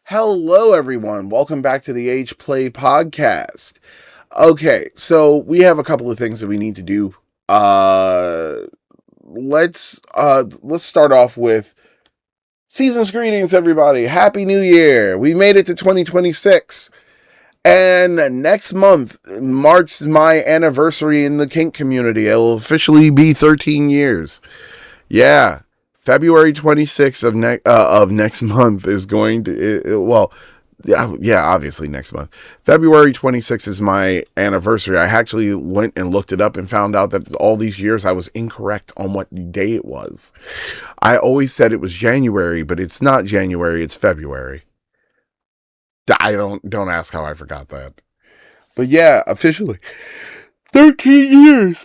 Hello, everyone. Welcome back to the Ageplay podcast. Okay, so we have a couple of things that we need to do. Let's start off with season's greetings, everybody. Happy New Year. We made it to 2026. And next month marks my anniversary in the kink community. It'll officially be 13 years. Yeah. February 26th of next month is going to, yeah, obviously next month. February 26th is my anniversary. I actually went and looked it up and found out that all these years I was incorrect on what day it was. I always said it was January, but it's not January, it's February. I don't ask how I forgot that. But yeah, officially 13 years.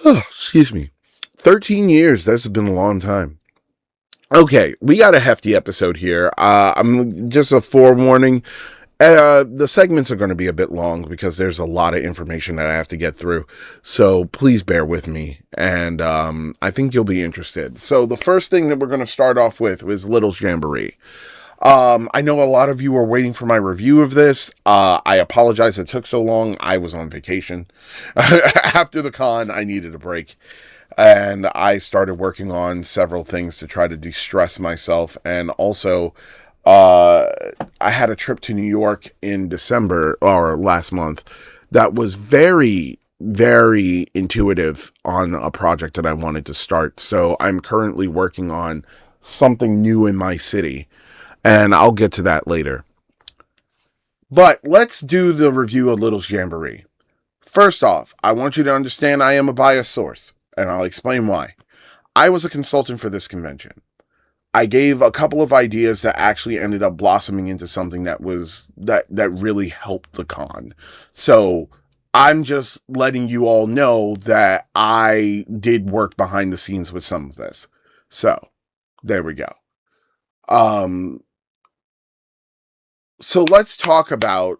Excuse me. 13 years. That's been a long time. Okay, we got a hefty episode here. I'm just a forewarning. The segments are going to be a bit long because there's a lot of information that I have to get through. So please bear with me. And I think you'll be interested. So the first thing that we're going to start off with is Littles Jamboree. I know a lot of you are waiting for my review of this. I apologize it took so long. I was on vacation. After the con, I needed a break. And I started working on several things to try to de-stress myself. And also, I had a trip to New York in December, or last month, that was very, very intuitive on a project that I wanted to start. So I'm currently working on something new in my city. And I'll get to that later. But let's do the review of Littles Jamboree. First off, I want you to understand I am a biased source, and I'll explain why. I was a consultant for this convention. I gave a couple of ideas that actually ended up blossoming into something that really helped the con. So I'm just letting you all know that I did work behind the scenes with some of this. So there we go. So let's talk about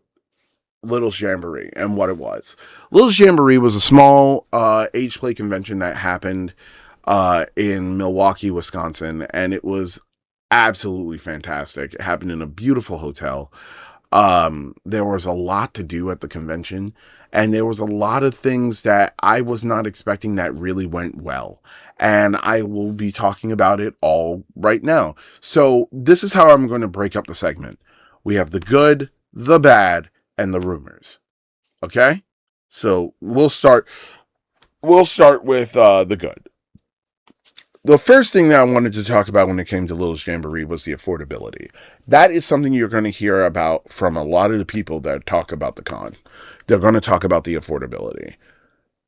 Littles Jamboree and what it was. Littles Jamboree was a small age play convention that happened in Milwaukee, Wisconsin, and it was absolutely fantastic. It happened in a beautiful hotel. There was a lot to do at the convention, and there was a lot of things that I was not expecting that really went well. And I will be talking about it all right now. So this is how I'm going to break up the segment. We have the good, the bad, and the rumors. Okay? So we'll start with the good. The first thing that I wanted to talk about when it came to Littles Jamboree was the affordability. That is something you're going to hear about from a lot of the people that talk about the con. They're going to talk about the affordability.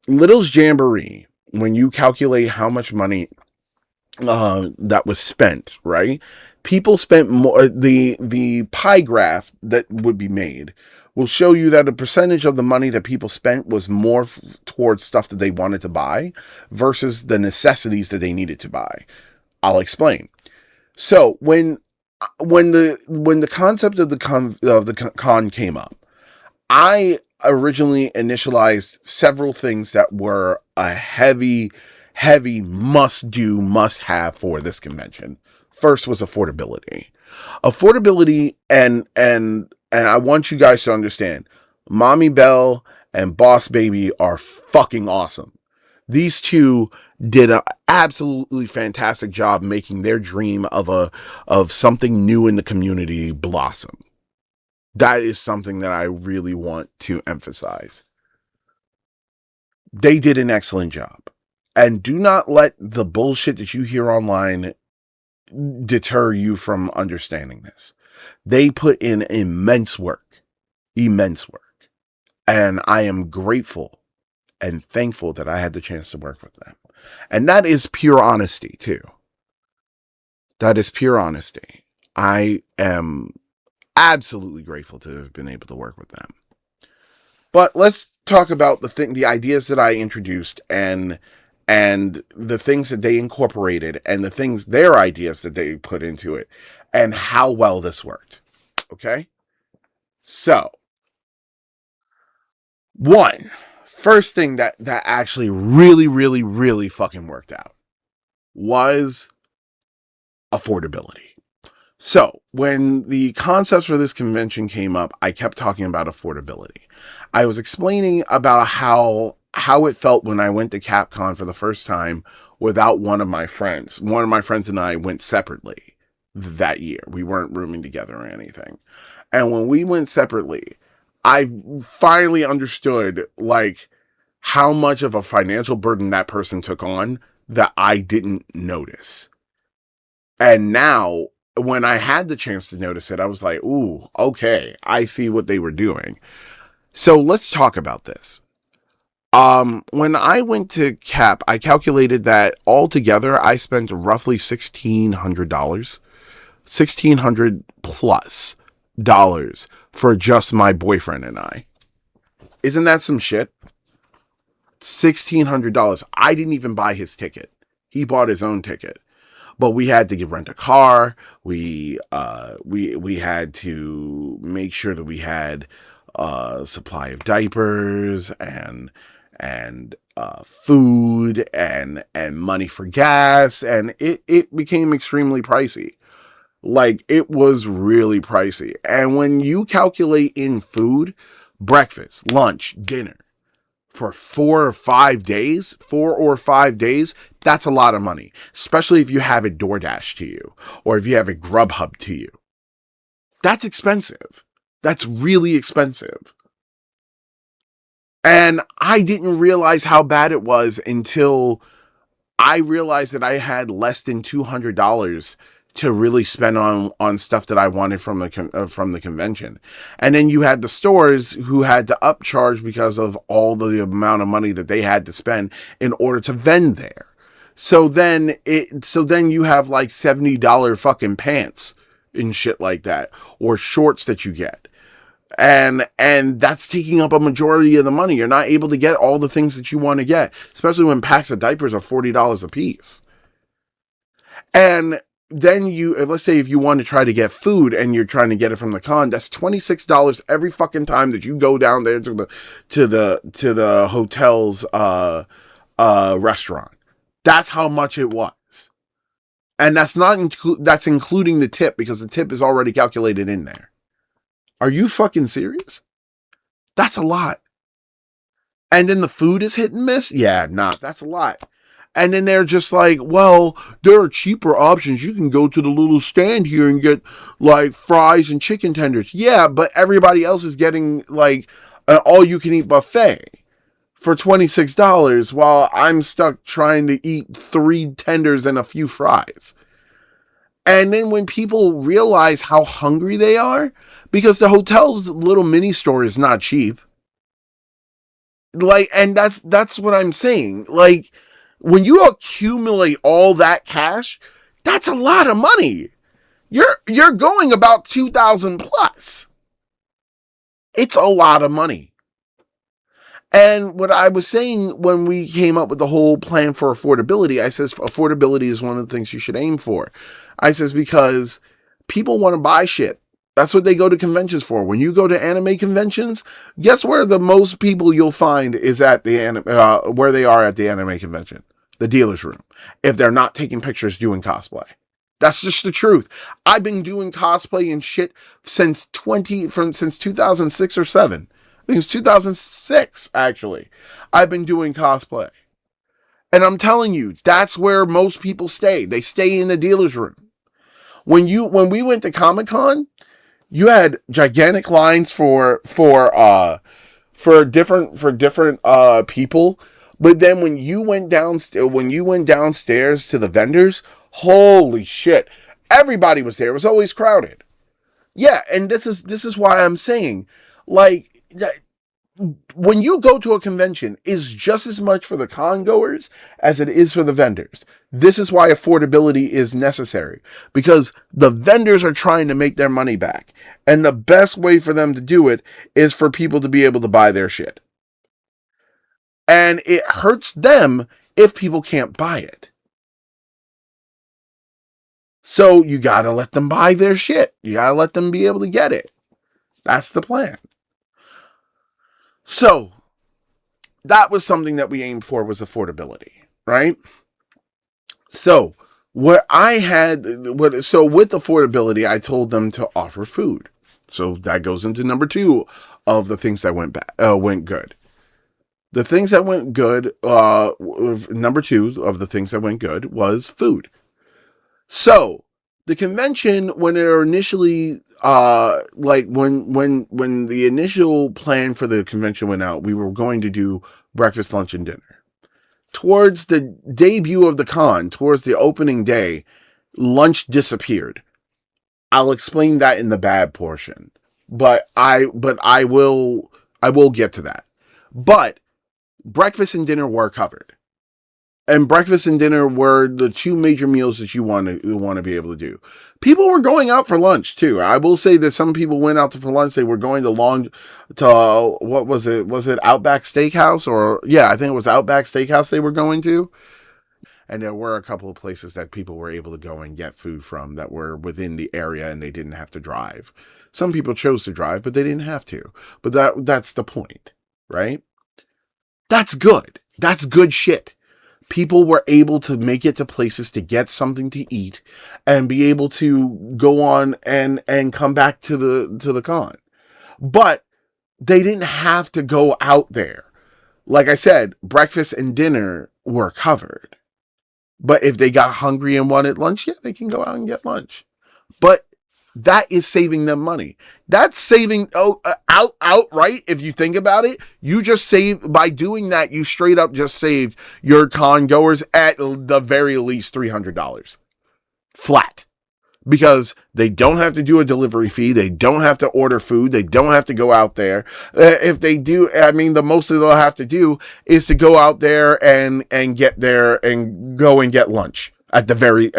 Littles Jamboree, when you calculate how much money that was spent, right? People spent more. The pie graph that would be made will show you that a percentage of the money that people spent was more towards stuff that they wanted to buy versus the necessities that they needed to buy. I'll explain. So when the concept of the con came up, I originally initialized several things that were a heavy must have for this convention. First was affordability. And I want you guys to understand, Mommy Belle and Boss Baby are fucking awesome. These two did an absolutely fantastic job making their dream of something new in the community blossom. That is something that I really want to emphasize. They did an excellent job. And do not let the bullshit that you hear online deter you from understanding this. They put in immense work. And I am grateful and thankful that I had the chance to work with them. And that is pure honesty, too. That is pure honesty. I am absolutely grateful to have been able to work with them. But let's talk about the ideas that I introduced and the things that they incorporated and their ideas that they put into it and how well this worked. Okay? So, first thing that actually really fucking worked out was affordability. So when the concepts for this convention came up, I kept talking about affordability. I was explaining about how it felt when I went to Capcom for the first time without one of my friends. One of my friends and I went separately that year. We weren't rooming together or anything. And when we went separately, I finally understood, like, how much of a financial burden that person took on that I didn't notice. And now, when I had the chance to notice it, I was like, ooh, okay, I see what they were doing. So let's talk about this. When I went to Cap, I calculated that altogether I spent roughly $1,600, $1,600 plus dollars for just my boyfriend and I. Isn't that some shit? $1,600. I didn't even buy his ticket. He bought his own ticket. But we had to rent a car. We had to make sure that we had a supply of diapers and food and money for gas, and it became extremely pricey. Like, it was really pricey. And when you calculate in food, breakfast, lunch, dinner, for 4 or 5 days, that's a lot of money, especially if you have it DoorDash to you, or if you have it Grubhub to you. That's expensive. That's really expensive. And I didn't realize how bad it was until I realized that I had less than $200 to really spend on stuff that I wanted from the convention. And then you had the stores who had to upcharge because of all the amount of money that they had to spend in order to vend there. So then you have like $70 fucking pants and shit like that, or shorts that you get. And that's taking up a majority of the money. You're not able to get all the things that you want to get, especially when packs of diapers are $40 a piece. And then let's say if you want to try to get food and you're trying to get it from the con, that's $26 every fucking time that you go down there to the hotel's restaurant. That's how much it was. And that's including the tip, because the tip is already calculated in there. Are you fucking serious? That's a lot. And then the food is hit and miss? Yeah, nah, that's a lot. And then they're just like, well, there are cheaper options. You can go to the little stand here and get like fries and chicken tenders. Yeah, but everybody else is getting like an all-you-can-eat buffet for $26 while I'm stuck trying to eat 3 tenders and a few fries. And then when people realize how hungry they are, because the hotel's little mini store is not cheap. Like, and that's what I'm saying. Like, when you accumulate all that cash, that's a lot of money. You're going about 2,000 plus. It's a lot of money. And what I was saying when we came up with the whole plan for affordability, I says affordability is one of the things you should aim for. I says because people want to buy shit. That's what they go to conventions for. When you go to anime conventions, guess where the most people you'll find is at the where they are at the anime convention? The dealer's room. If they're not taking pictures doing cosplay. That's just the truth. I've been doing cosplay and shit since 2006 or 7. I think it's 2006, actually. I've been doing cosplay. And I'm telling you, that's where most people stay. They stay in the dealer's room. When we went to Comic-Con, you had gigantic lines for different people. But then when you went downstairs to the vendors, holy shit, everybody was there. It was always crowded. Yeah, and this is why I'm saying, like, when you go to a convention, is just as much for the con goers as it is for the vendors. This is why affordability is necessary, because the vendors are trying to make their money back. And the best way for them to do it is for people to be able to buy their shit. And it hurts them if people can't buy it. So you gotta let them buy their shit. You gotta let them be able to get it. That's the plan. So that was something that we aimed for, was affordability, right? So So with affordability, I told them to offer food. So that goes into number 2 of the things that went good. The things that went good, number 2 of the things that went good was food. So the convention, when it initially, when the initial plan for the convention went out, we were going to do breakfast, lunch, and dinner. Towards the debut of the con, towards the opening day, lunch disappeared. I'll explain that in the bad portion, but I will get to that. But breakfast and dinner were covered. And breakfast and dinner were the 2 major meals that you want to be able to do. People were going out for lunch too. I will say that some people went out for lunch. They were going to what was it? Was it Outback Steakhouse? I think it was Outback Steakhouse they were going to. And there were a couple of places that people were able to go and get food from that were within the area and they didn't have to drive. Some people chose to drive, but they didn't have to. But that's the point, right? That's good. That's good shit. People were able to make it to places to get something to eat and be able to go on and come back to the con. But they didn't have to go out there. Like I said, breakfast and dinner were covered. But if they got hungry and wanted lunch, yeah, they can go out and get lunch. But that is saving them money. That's saving outright. If you think about it, you just saved by doing that. You straight up just saved your con goers at the very least $300 flat, because they don't have to do a delivery fee. They don't have to order food. They don't have to go out there. If they do, I mean, the most they'll have to do is to go out there and get there and go and get lunch. At the very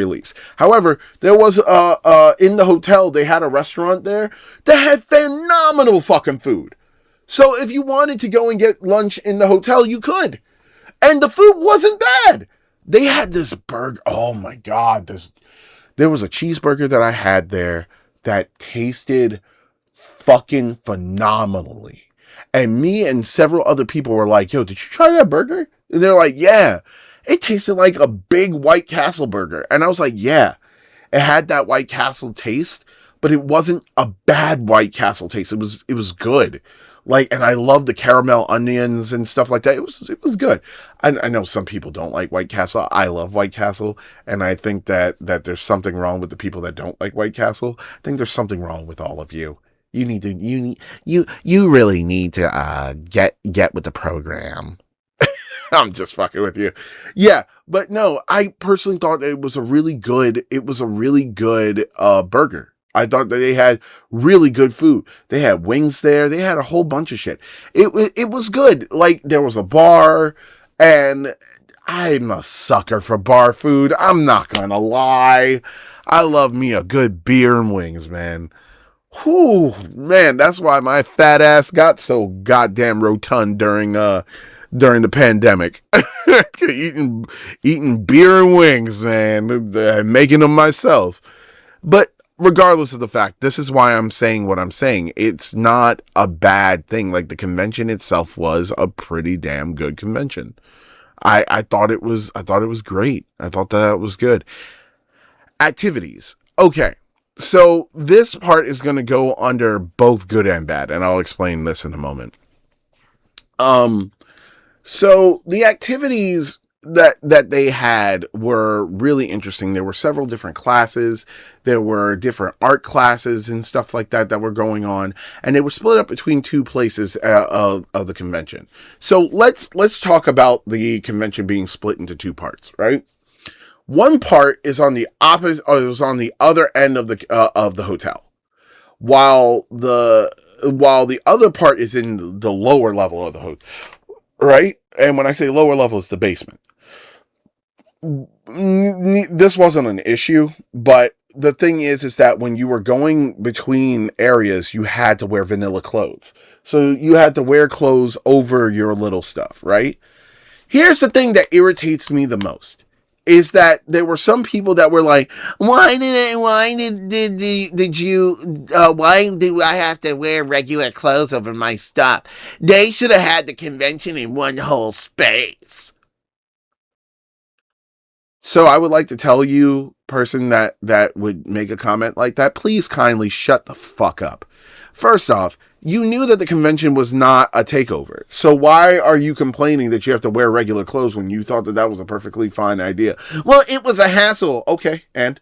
least. However, there was in the hotel, they had a restaurant there that had phenomenal fucking food. So if you wanted to go and get lunch in the hotel, you could. And the food wasn't bad. They had this burger. Oh my God. There was a cheeseburger that I had there that tasted fucking phenomenally. And me and several other people were like, yo, did you try that burger? And they're like, yeah. It tasted like a big White Castle burger. And I was like, yeah, it had that White Castle taste, but it wasn't a bad White Castle taste. It was good. And I love the caramel onions and stuff like that. It was good. I know some people don't like White Castle. I love White Castle. And I think that there's something wrong with the people that don't like White Castle. I think there's something wrong with all of you. You really need to, get with the program. I'm just fucking with you. Yeah, but no, I personally thought that it was a really good burger. I thought that they had really good food. They had wings there. They had a whole bunch of shit. It was good. Like, there was a bar, and I'm a sucker for bar food. I'm not gonna lie. I love me a good beer and wings, man. Whew, man, that's why my fat ass got so goddamn rotund during the pandemic. eating beer and wings, man, making them myself. But regardless of the fact, this is why I'm saying what I'm saying. It's not a bad thing. Like, the convention itself was a pretty damn good convention. I thought it was great. I thought that was good. Activities. Okay. So this part is going to go under both good and bad, and I'll explain this in a moment. So the activities that they had were really interesting. There were several different classes. There were different art classes and stuff like that were going on, and they were split up between 2 places of the convention. So let's talk about the convention being split into 2 parts, right? One part is on the opposite, or is on the other end of the hotel, while the other part is in the lower level of the hotel, right? And when I say lower level, it's the basement. This wasn't an issue, but the thing is that when you were going between areas, you had to wear vanilla clothes. So you had to wear clothes over your little stuff, right? Here's the thing that irritates me the most. Is that there were some people that were like, why do I have to wear regular clothes over my stuff? They should have had the convention in one whole space. So I would like to tell you, person that would make a comment like that, please kindly shut the fuck up. First off, you knew that the convention was not a takeover. So why are you complaining that you have to wear regular clothes when you thought that that was a perfectly fine idea? Well, it was a hassle. Okay, and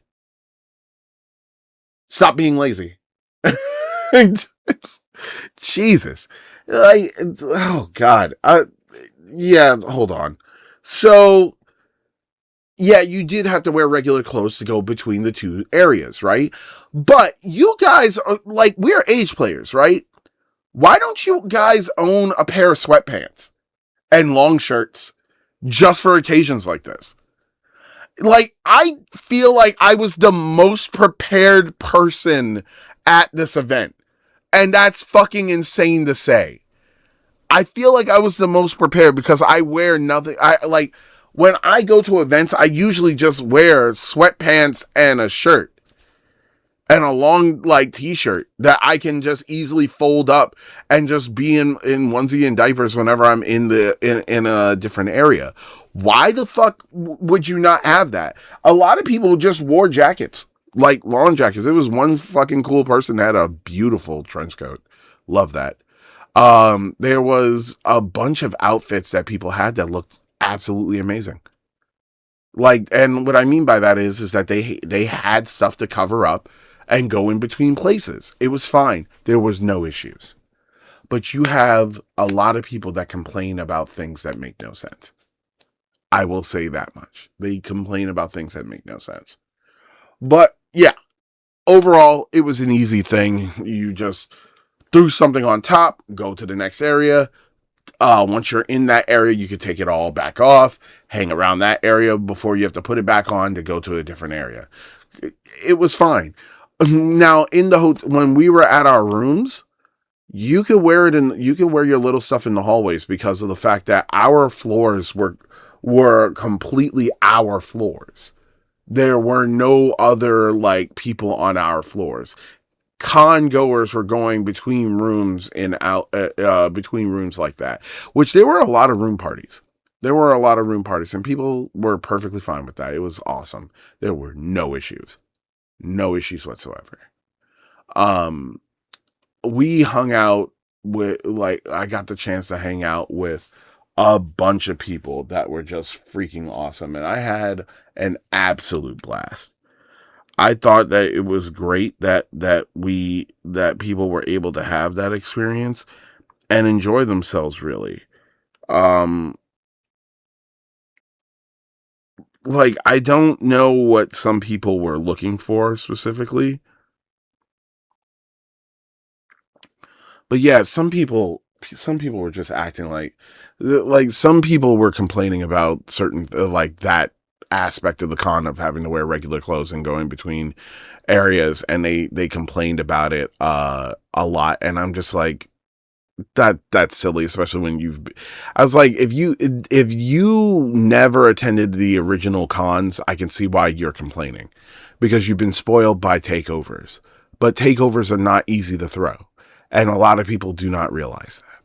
stop being lazy. Jesus. Oh God. Yeah, hold on. So yeah, you did have to wear regular clothes to go between the two areas, right? But you guys are like, we're age players, right? Why don't you guys own a pair of sweatpants and long shirts just for occasions like this? Like, I feel like I was the most prepared person at this event. And that's fucking insane to say. I feel like I was the most prepared because I wear nothing. When I go to events, I usually just wear sweatpants and a shirt and a long t-shirt that I can just easily fold up and just be in onesie and diapers whenever I'm in a different area. Why the fuck would you not have that? A lot of people just wore jackets, like lawn jackets. There was one fucking cool person that had a beautiful trench coat. Love that. There was a bunch of outfits that people had that looked absolutely amazing. And what I mean by that is that they had stuff to cover up and go in between places. It was fine. There was no issues. But you have a lot of people that complain about things that make no sense. I will say that much. They complain about things that make no sense. But yeah, overall, it was an easy thing. You just threw something on top, go to the next area. Once you're in that area, you could take it all back off, hang around that area before you have to put it back on to go to a different area. It was fine. Now, in the hotel, when we were at our rooms, you could wear your little stuff in the hallways because of the fact that our floors were completely our floors. There were no other people on our floors. Con goers were going between rooms and out between rooms like that, which there were a lot of room parties. And people were perfectly fine with that. It was awesome. There were no issues whatsoever. We hung out with I got the chance to hang out with a bunch of people that were just freaking awesome, and I had an absolute blast. I thought that it was great that people were able to have that experience and enjoy themselves really. I don't know what some people were looking for specifically. But yeah, some people were just acting like some people were complaining about certain that aspect of the con of having to wear regular clothes and going between areas, and they complained about it a lot, and I'm just like, that's silly, especially when I was like, if you never attended the original cons, I can see why you're complaining, because you've been spoiled by takeovers. But takeovers are not easy to throw, and a lot of people do not realize that.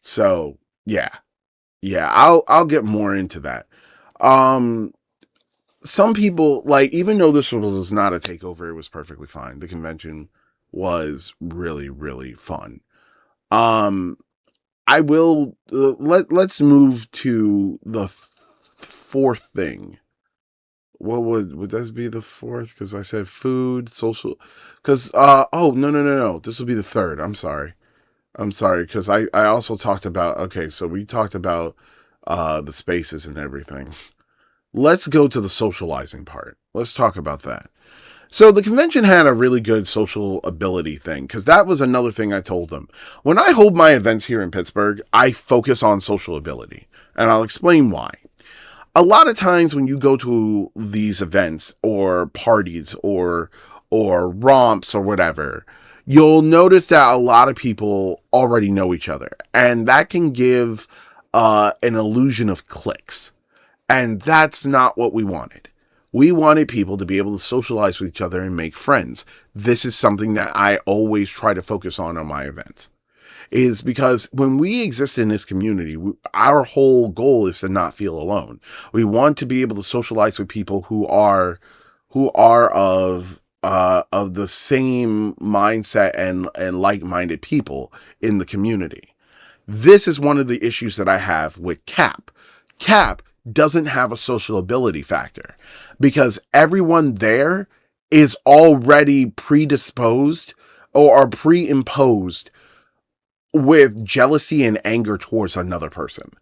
So yeah, I'll get more into that. Some people, even though this was not a takeover, it was perfectly fine. The convention was really, really fun. I will, let's move to the fourth thing. What would this be the fourth? Because I said food, social, because, no. This will be the third. I'm sorry. Because I also talked about, okay, so we talked about, the spaces and everything. Let's go to the socializing part. Let's talk about that. So the convention had a really good social ability thing, because that was another thing I told them. When I hold my events here in Pittsburgh, I focus on social ability, and I'll explain why. A lot of times when you go to these events or parties or romps or whatever, you'll notice that a lot of people already know each other, and that can give an illusion of cliques. And that's not what we wanted. We wanted people to be able to socialize with each other and make friends. This is something that I always try to focus on my events. is because when we exist in this community, our whole goal is to not feel alone. We want to be able to socialize with people who are of the same mindset and like-minded people in the community. This is one of the issues that I have with Cap. Cap doesn't have a social ability factor because everyone there is already predisposed or pre-imposed with jealousy and anger towards another person,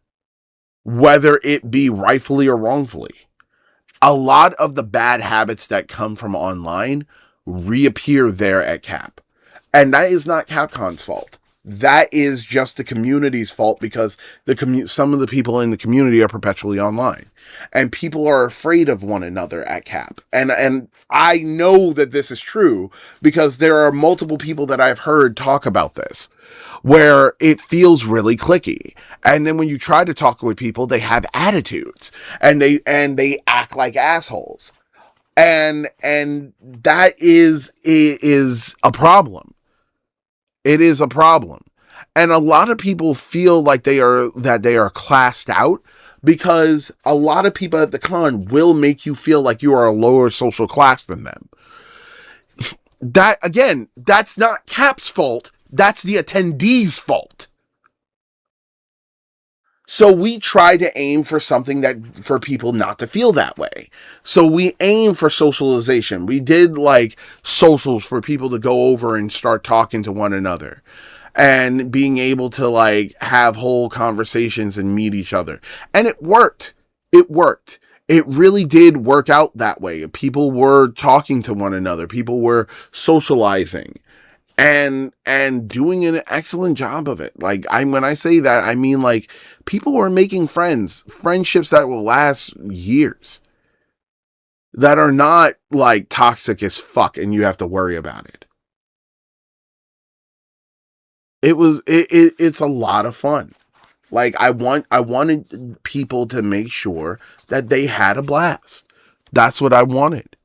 whether it be rightfully or wrongfully. A lot of the bad habits that come from online reappear there at Cap. And that is not Capcon's fault. That is just the community's fault because some of the people in the community are perpetually online. And people are afraid of one another at Cap. And I know that this is true because there are multiple people that I've heard talk about this, where it feels really cliquey. And then when you try to talk with people, they have attitudes and they act like assholes. And that is a problem. It is a problem. And a lot of people feel like they are classed out because a lot of people at the con will make you feel like you are a lower social class than them. That, again, that's not Cap's fault. That's the attendees' fault. So we try to aim for something that for people not to feel that way. So we aim for socialization. We did like socials for people to go over and start talking to one another and being able to like have whole conversations and meet each other. And it worked. It worked. It really did work out that way. People were talking to one another. People were socializing. And doing an excellent job of it. Like, when I say that, I mean, like, people were making friendships that will last years, that are not, like, toxic as fuck, and you have to worry about it. It's a lot of fun. Like, I wanted people to make sure that they had a blast. That's what I wanted.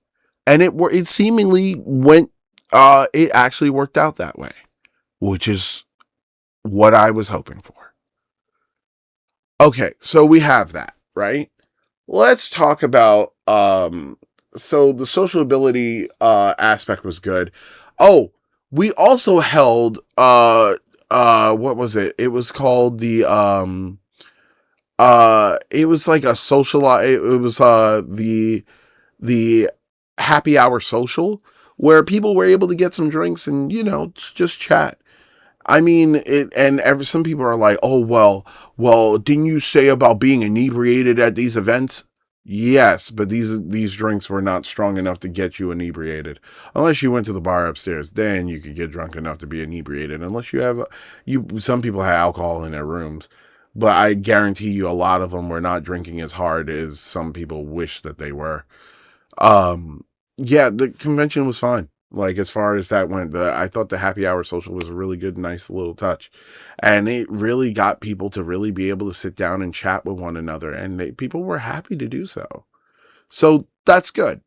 And it seemingly went, it actually worked out that way, which is what I was hoping for. Okay, so we have that, right? Let's talk about, so the social ability, aspect was good. Oh, we also held, what was it? It was called the, it was like a social, it was, the happy hour social, where people were able to get some drinks and, just chat. I mean, some people are like, oh, well, didn't you say about being inebriated at these events? Yes, but these drinks were not strong enough to get you inebriated. Unless you went to the bar upstairs, then you could get drunk enough to be inebriated. Unless some people have alcohol in their rooms, but I guarantee you a lot of them were not drinking as hard as some people wish that they were. Yeah, the convention was fine. Like, as far as that went, I thought the happy hour social was a really good, nice little touch. And it really got people to really be able to sit down and chat with one another. And people were happy to do so. So that's good.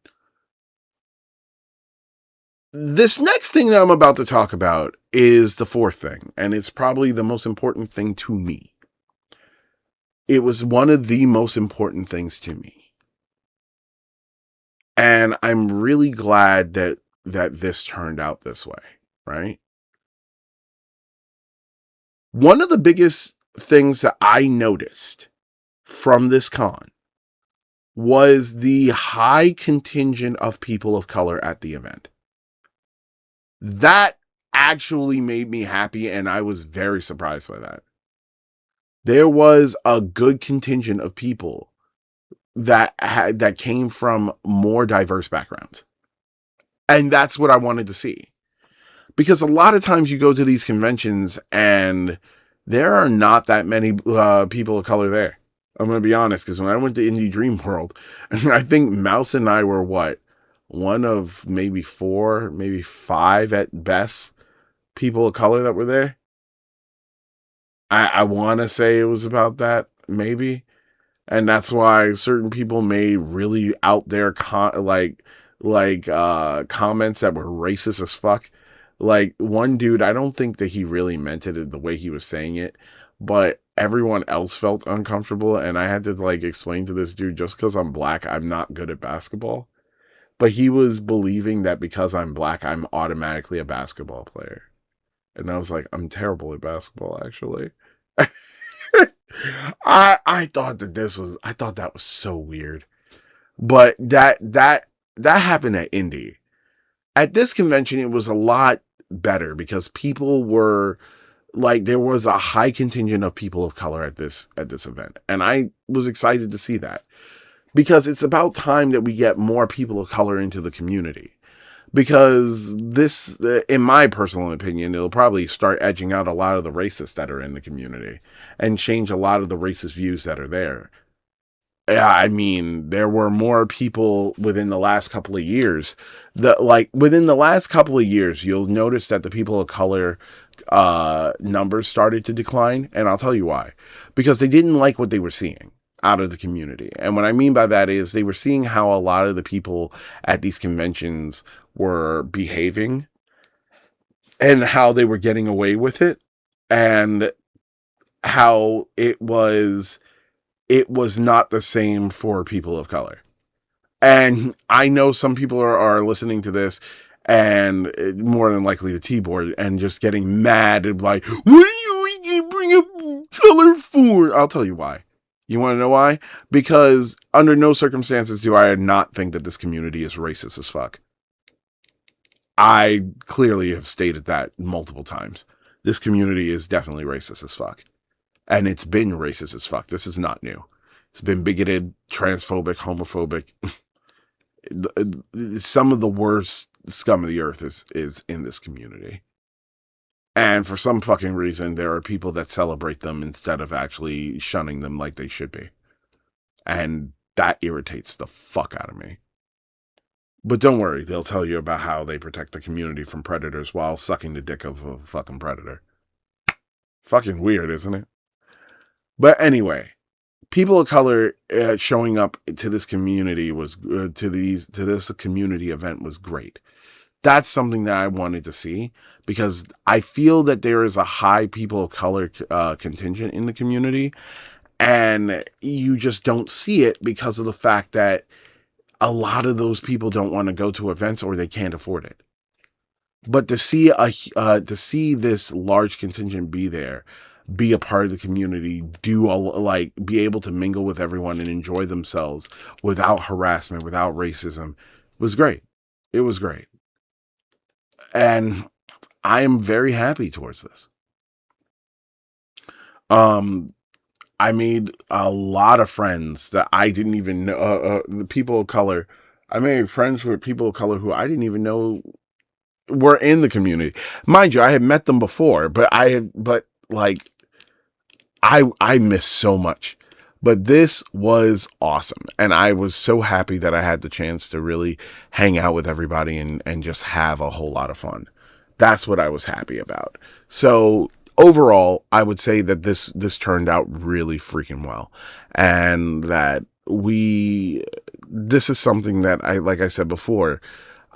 This next thing that I'm about to talk about is the fourth thing. And it's probably the most important thing to me. It was one of the most important things to me. And I'm really glad that this turned out this way, right? One of the biggest things that I noticed from this con was the high contingent of people of color at the event. That actually made me happy, and I was very surprised by that. There was a good contingent of people that came from more diverse backgrounds. And that's what I wanted to see. Because a lot of times you go to these conventions and there are not that many people of color there. I'm going to be honest, because when I went to Indie Dream World, I think Mouse and I were one of maybe 4, maybe 5 at best people of color that were there. I want to say it was about that, maybe. And that's why certain people made really out there comments that were racist as fuck. Like, one dude, I don't think that he really meant it the way he was saying it, but everyone else felt uncomfortable, and I had to, like, explain to this dude, just because I'm black, I'm not good at basketball. But he was believing that because I'm black, I'm automatically a basketball player. And I was like, I'm terrible at basketball, actually. I thought that was so weird. But that happened at Indie. At this convention, it was a lot better because people were like, there was a high contingent of people of color at this event. And I was excited to see that, because it's about time that we get more people of color into the community. Because this, in my personal opinion, it'll probably start edging out a lot of the racists that are in the community and change a lot of the racist views that are there. Yeah, I mean, there were more people within the last couple of years within the last couple of years, you'll notice that the people of color numbers started to decline. And I'll tell you why. Because they didn't like what they were seeing out of the community. And what I mean by that is they were seeing how a lot of the people at these conventions were behaving and how they were getting away with it, and how it was not the same for people of color. And I know some people are listening to this, and more than likely the T-board, and just getting mad and like, what are you bring up color for? I'll tell you why. You want to know why? Because under no circumstances do I not think that this community is racist as fuck. I clearly have stated that multiple times. This community is definitely racist as fuck. And it's been racist as fuck. This is not new. It's been bigoted, transphobic, homophobic. Some of the worst scum of the earth is in this community. And for some fucking reason, there are people that celebrate them instead of actually shunning them like they should be. And that irritates the fuck out of me. But don't worry, they'll tell you about how they protect the community from predators while sucking the dick of a fucking predator. Fucking weird, isn't it? But anyway, people of color showing up to this community to this community event was great. That's something that I wanted to see, because I feel that there is a high people of color contingent in the community, and you just don't see it because of the fact that a lot of those people don't want to go to events or they can't afford it. But to see this large contingent be there, be a part of the community, be able to mingle with everyone and enjoy themselves without harassment, without racism, was great. It was great. And I am very happy towards this. I made a lot of friends that I didn't even know, the people of color. I made friends with people of color who I didn't even know were in the community. Mind you, I had met them before, but I missed so much. But this was awesome. And I was so happy that I had the chance to really hang out with everybody and just have a whole lot of fun. That's what I was happy about. So overall, I would say that this turned out really freaking well. And that this is something that like I said before,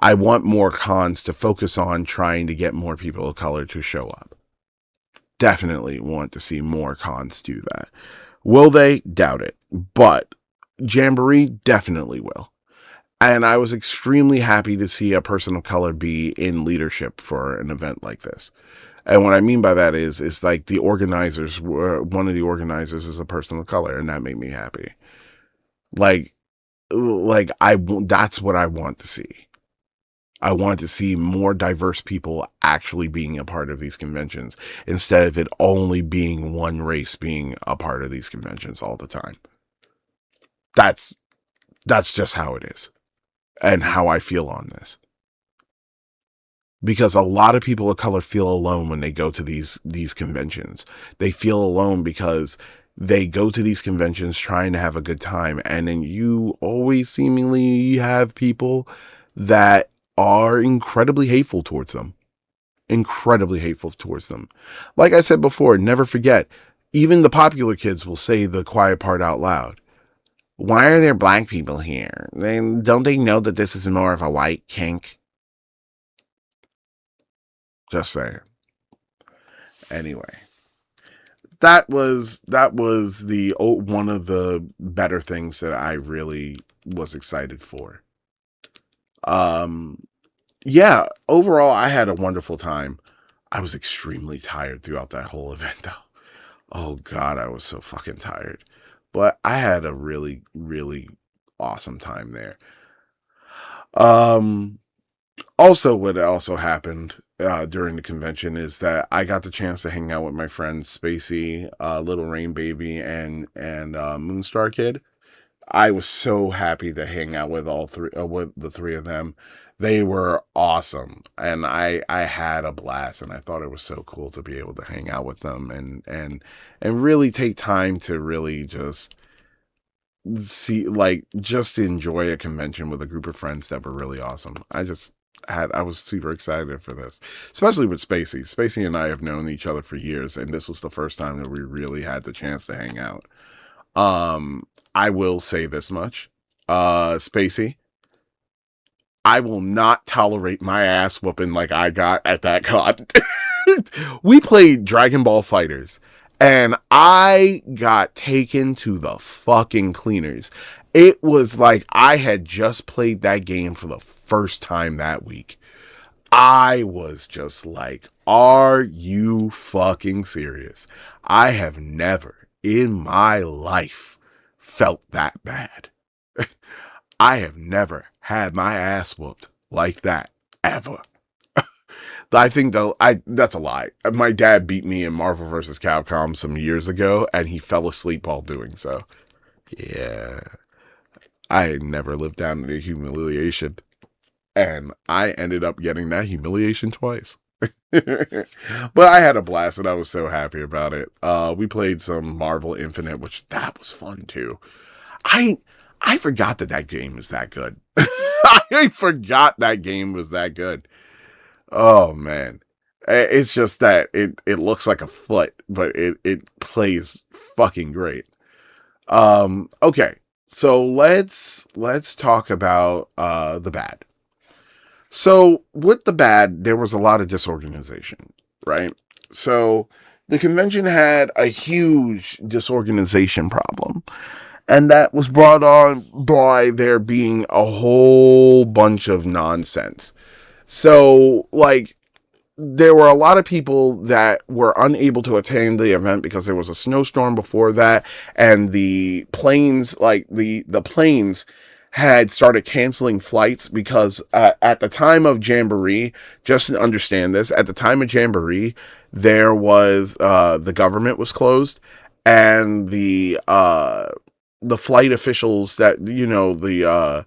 I want more cons to focus on trying to get more people of color to show up. Definitely want to see more cons do that. Will they? Doubt it. But Jamboree definitely will. And I was extremely happy to see a person of color be in leadership for an event like this. And what I mean by that is like the organizers one of the organizers is a person of color, and that made me happy. That's what I want to see. I want to see more diverse people actually being a part of these conventions instead of it only being one race being a part of these conventions all the time. That's just how it is and how I feel on this. Because a lot of people of color feel alone when they go to these conventions. They feel alone because they go to these conventions trying to have a good time, and then you always seemingly have people that are incredibly hateful towards them. Incredibly hateful towards them. Like I said before, never forget, even the popular kids will say the quiet part out loud. Why are there black people here? Don't they know that this is more of a white kink? Just saying. Anyway, that was the one of the better things that I really was excited for. Yeah, overall, I had a wonderful time. I was extremely tired throughout that whole event, though. Oh, God, I was so fucking tired. But I had a really, really awesome time there. Also, what also happened during the convention is that I got the chance to hang out with my friends Paci, Little Rain Baby, and Moonstar Kid. I was so happy to hang out with all three, with the three of them. They were awesome, and I had a blast, and I thought it was so cool to be able to hang out with them and really take time to really just see, like, just enjoy a convention with a group of friends that were really awesome. I was super excited for this, especially with Paci. Paci and I have known each other for years, and this was the first time that we really had the chance to hang out. I will say this much, Paci, I will not tolerate my ass whooping like I got at that con. We played Dragon Ball Fighters, and I got taken to the fucking cleaners. It was like I had just played that game for the first time that week. I was just like, are you fucking serious? I have never in my life felt that bad. I have never had my ass whooped like that, ever. I think though, that's a lie. My dad beat me in Marvel vs. Capcom some years ago, and he fell asleep while doing so. Yeah. I never lived down the humiliation. And I ended up getting that humiliation twice. But I had a blast, and I was so happy about it. We played some Marvel Infinite, which that was fun too. I forgot that game was that good. I forgot that game was that good. Oh man, it's just that it looks like a foot, but it plays fucking great. Okay, so let's talk about the bad. So with the bad, there was a lot of disorganization, right? So the convention had a huge disorganization problem. And that was brought on by there being a whole bunch of nonsense. So, like, there were a lot of people that were unable to attend the event because there was a snowstorm before that, and the planes, like, the planes had started canceling flights because at the time of Jamboree, just to understand this, at the time of Jamboree, there was, the government was closed, and the flight officials that, you know, the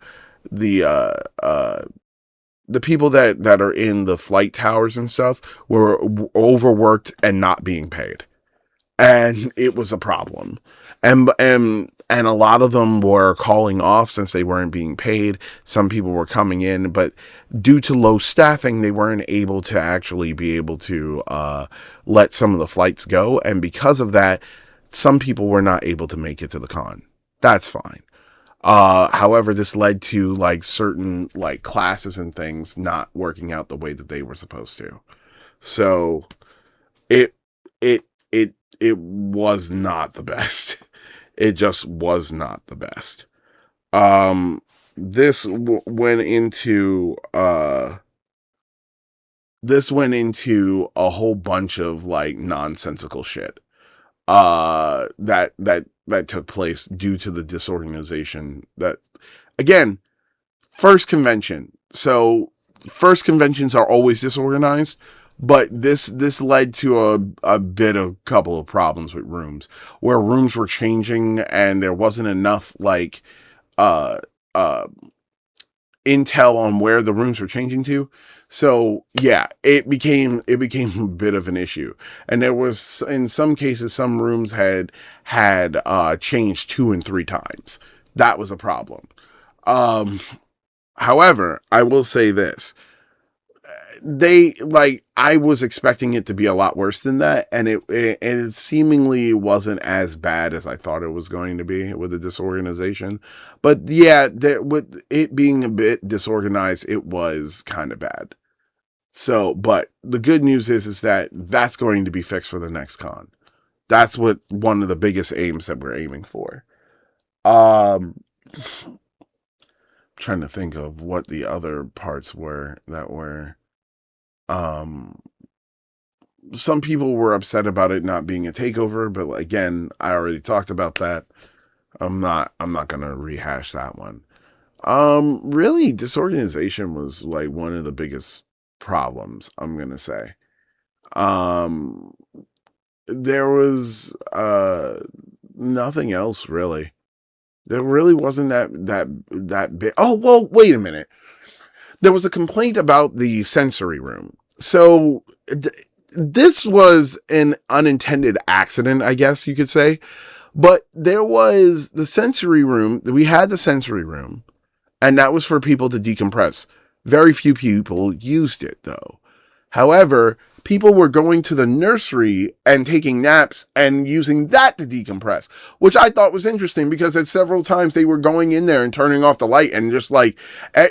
people that are in the flight towers and stuff were overworked and not being paid. And it was a problem. And a lot of them were calling off since they weren't being paid. Some people were coming in, but due to low staffing, they weren't able to actually be able to let some of the flights go. And because of that, some people were not able to make it to the con. That's fine. However, this led to like certain like classes and things not working out the way that they were supposed to. So it was not the best. It just was not the best. This went into a whole bunch of like nonsensical shit. That took place due to the disorganization. That, again, first convention. So first conventions are always disorganized, but this led to a couple of problems with rooms, where rooms were changing and there wasn't enough like intel on where the rooms were changing to. So yeah, it became a bit of an issue. And there was, in some cases, some rooms had changed 2 and 3 times. That was a problem. However, I will say this. I was expecting it to be a lot worse than that, and it seemingly wasn't as bad as I thought it was going to be with the disorganization. But yeah, with it being a bit disorganized, it was kind of bad. So, but the good news is that that's going to be fixed for the next con. That's what one of the biggest aims that we're aiming for. Trying to think of what the other parts were that were, some people were upset about it not being a takeover, but again, I already talked about that. I'm not going to rehash that one. Really, disorganization was like one of the biggest problems, I'm going to say. There was, nothing else really. There really wasn't that big. Oh, well, wait a minute. There was a complaint about the sensory room. So this was an unintended accident, I guess you could say. But there was the sensory room. We had the sensory room, and that was for people to decompress. Very few people used it, though. However, people were going to the nursery and taking naps and using that to decompress, which I thought was interesting because at several times they were going in there and turning off the light and just like,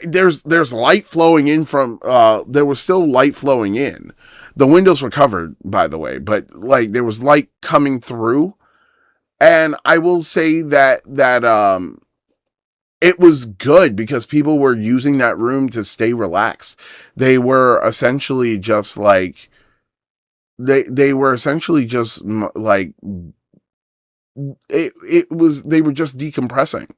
there's light flowing in from, there was still light flowing in. The windows were covered, by the way, but like there was light coming through. And I will say that it was good because people were using that room to stay relaxed. They were essentially just like, they were essentially just like, they were just decompressing.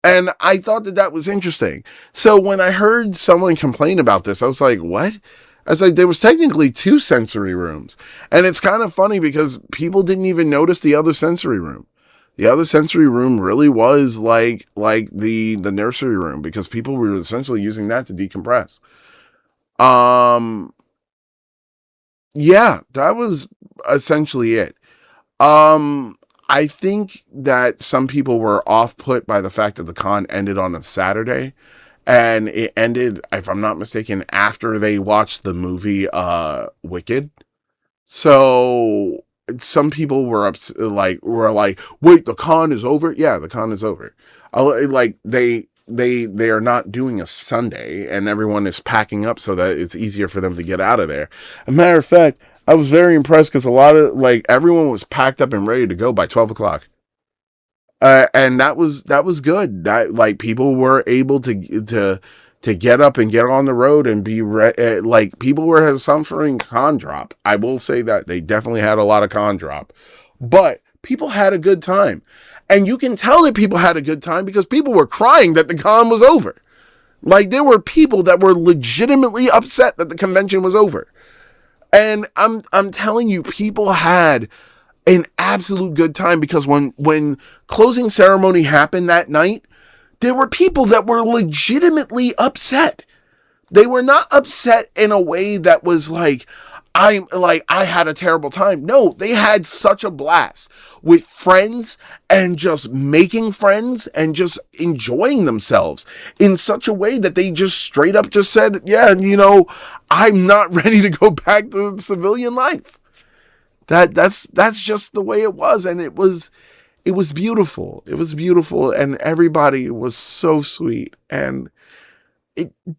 And I thought that was interesting. So when I heard someone complain about this, I was like, what? I was like, there was technically 2 sensory rooms. And it's kind of funny because people didn't even notice the other sensory room. The other sensory room really was like the nursery room because people were essentially using that to decompress. Yeah, that was essentially it. I think that some people were off-put by the fact that the con ended on a Saturday. And it ended, if I'm not mistaken, after they watched the movie Wicked. So some people were like, wait, the con is over? Yeah, the con is over. Like they are not doing a Sunday, and everyone is packing up so that it's easier for them to get out of there. As a matter of fact, I was very impressed because a lot of everyone was packed up and ready to go by 12 o'clock. And that was good. That people were able to get up and get on the road and be people were suffering con drop. I will say that they definitely had a lot of con drop, but people had a good time, and you can tell that people had a good time because people were crying that the con was over. Like there were people that were legitimately upset that the convention was over, and I'm telling you, people had an absolute good time because when closing ceremony happened that night, there were people that were legitimately upset. They were not upset in a way that was like, I had a terrible time. No, they had such a blast with friends and just making friends and just enjoying themselves in such a way that they just straight up just said, yeah, I'm not ready to go back to civilian life. That's just the way it was, and it was beautiful. It was beautiful, and everybody was so sweet, and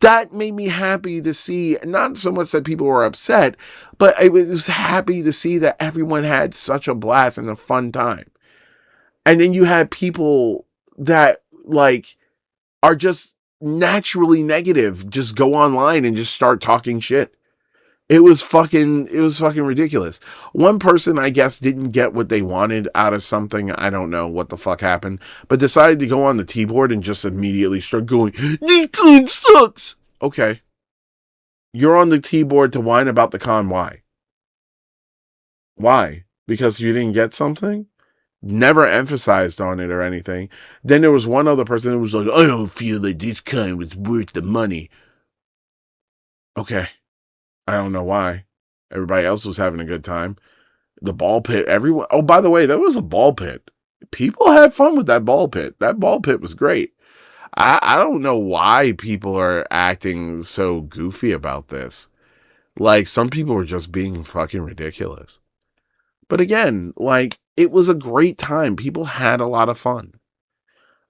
that made me happy to see. Not so much that people were upset, but I was happy to see that everyone had such a blast and a fun time. And then you had people that are just naturally negative, just go online and just start talking shit. It was fucking ridiculous. One person, I guess, didn't get what they wanted out of something. I don't know what the fuck happened, but decided to go on the T-board and just immediately start going, this con sucks. Okay. You're on the T-board to whine about the con. Why? Why? Because you didn't get something? Never emphasized on it or anything. Then there was one other person who was like, I don't feel like this con was worth the money. Okay. I don't know why. Everybody else was having a good time. The ball pit, everyone. Oh, by the way, there was a ball pit. People had fun with that ball pit. That ball pit was great. I don't know why people are acting so goofy about this. Some people were just being fucking ridiculous. But again, it was a great time. People had a lot of fun.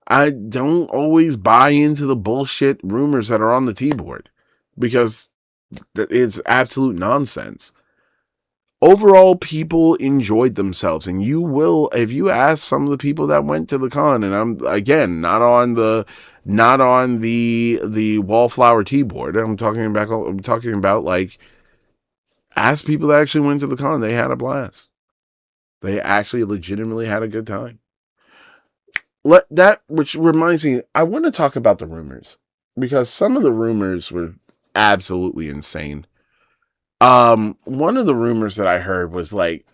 I don't always buy into the bullshit rumors that are on the T-board because It's absolute nonsense. Overall, people enjoyed themselves, and you will, if you ask some of the people that went to the con, and I'm again not on the wallflower tea board. I'm talking about like, ask people that actually went to the con. They had a blast. They actually legitimately had a good time. Which reminds me, I want to talk about the rumors, because some of the rumors were absolutely insane. One of the rumors that I heard was like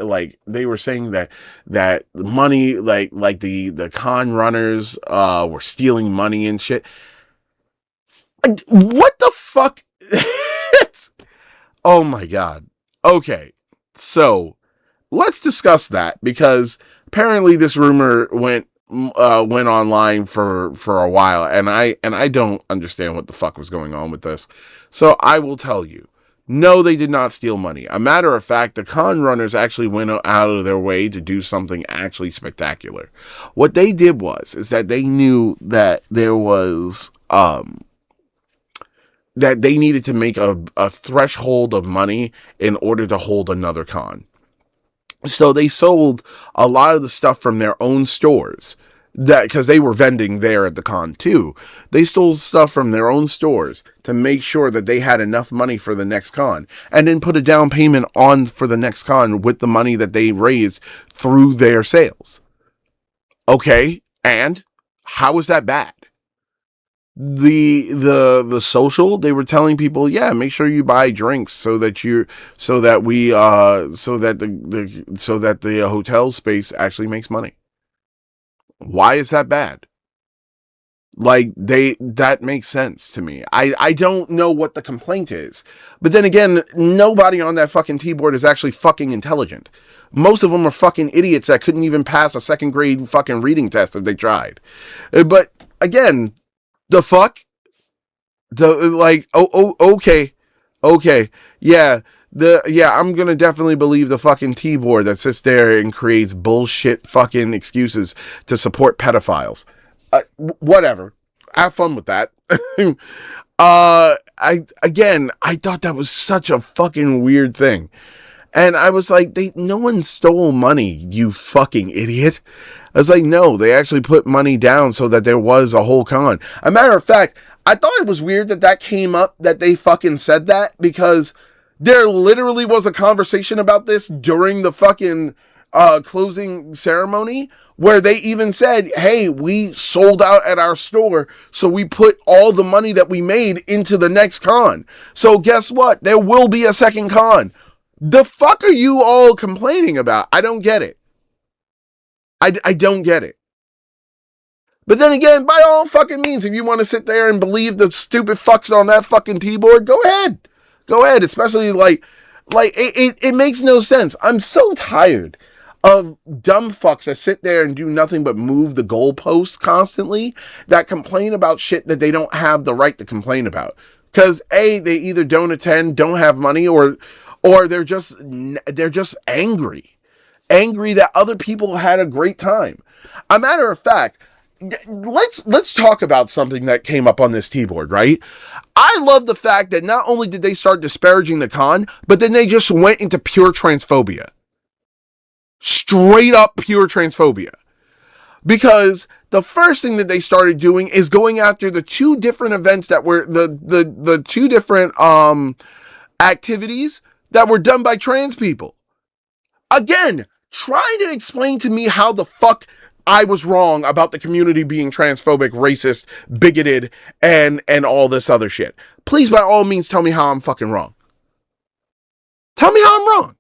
they were saying that money, like the con runners were stealing money and shit. What the fuck? Oh my god. Okay, so let's discuss that, because apparently this rumor went online for a while, and I don't understand what the fuck was going on with this. So I will tell you. No, they did not steal money. A matter of fact, the con runners actually went out of their way to do something actually spectacular. What they did is that they knew that there was, that they needed to make a threshold of money in order to hold another con. So they sold a lot of the stuff from their own stores, that because they were vending there at the con too. They stole stuff from their own stores to make sure that they had enough money for the next con, and then put a down payment on for the next con with the money that they raised through their sales. Okay, and how is that bad? The social, they were telling people, yeah, make sure you buy drinks so that the hotel space actually makes money. Why is that bad? Like, that makes sense to me. I don't know what the complaint is. But then again, nobody on that fucking T-board is actually fucking intelligent. Most of them are fucking idiots that couldn't even pass a second grade fucking reading test if they tried. But again, the fuck? Okay. Yeah. I'm gonna definitely believe the fucking T-board that sits there and creates bullshit fucking excuses to support pedophiles. Whatever. Have fun with that. I thought that was such a fucking weird thing. And I was like, no one stole money, you fucking idiot. I was like, no, they actually put money down so that there was a whole con. A matter of fact, I thought it was weird that came up, that they fucking said that, because there literally was a conversation about this during the fucking closing ceremony, where they even said, hey, we sold out at our store, so we put all the money that we made into the next con. So guess what? There will be a second con. The fuck are you all complaining about? I don't get it. I don't get it. But then again, by all fucking means, if you want to sit there and believe the stupid fucks on that fucking T-board, go ahead. Go ahead. Especially like it makes no sense. I'm so tired of dumb fucks that sit there and do nothing but move the goalposts constantly, that complain about shit that they don't have the right to complain about. Because A, they either don't attend, don't have money, or they're just angry that other people had a great time. A matter of fact, let's talk about something that came up on this T-board, right? I love the fact that not only did they start disparaging the con, but then they just went into pure transphobia. Straight up pure transphobia. Because the first thing that they started doing is going after the two different events that were the two different activities that were done by trans people. Again, try to explain to me how the fuck I was wrong about the community being transphobic, racist, bigoted, and all this other shit. Please, by all means, tell me how I'm fucking wrong. Tell me how I'm wrong.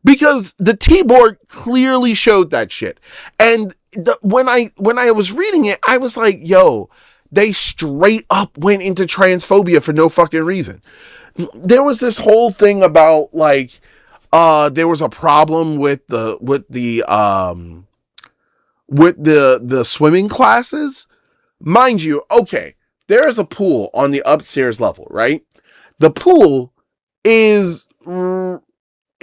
Because the T-board clearly showed that shit. And when I was reading it, I was like, yo, they straight up went into transphobia for no fucking reason. There was this whole thing about like, there was a problem with the swimming classes. Mind you, okay, there is a pool on the upstairs level, right? The pool is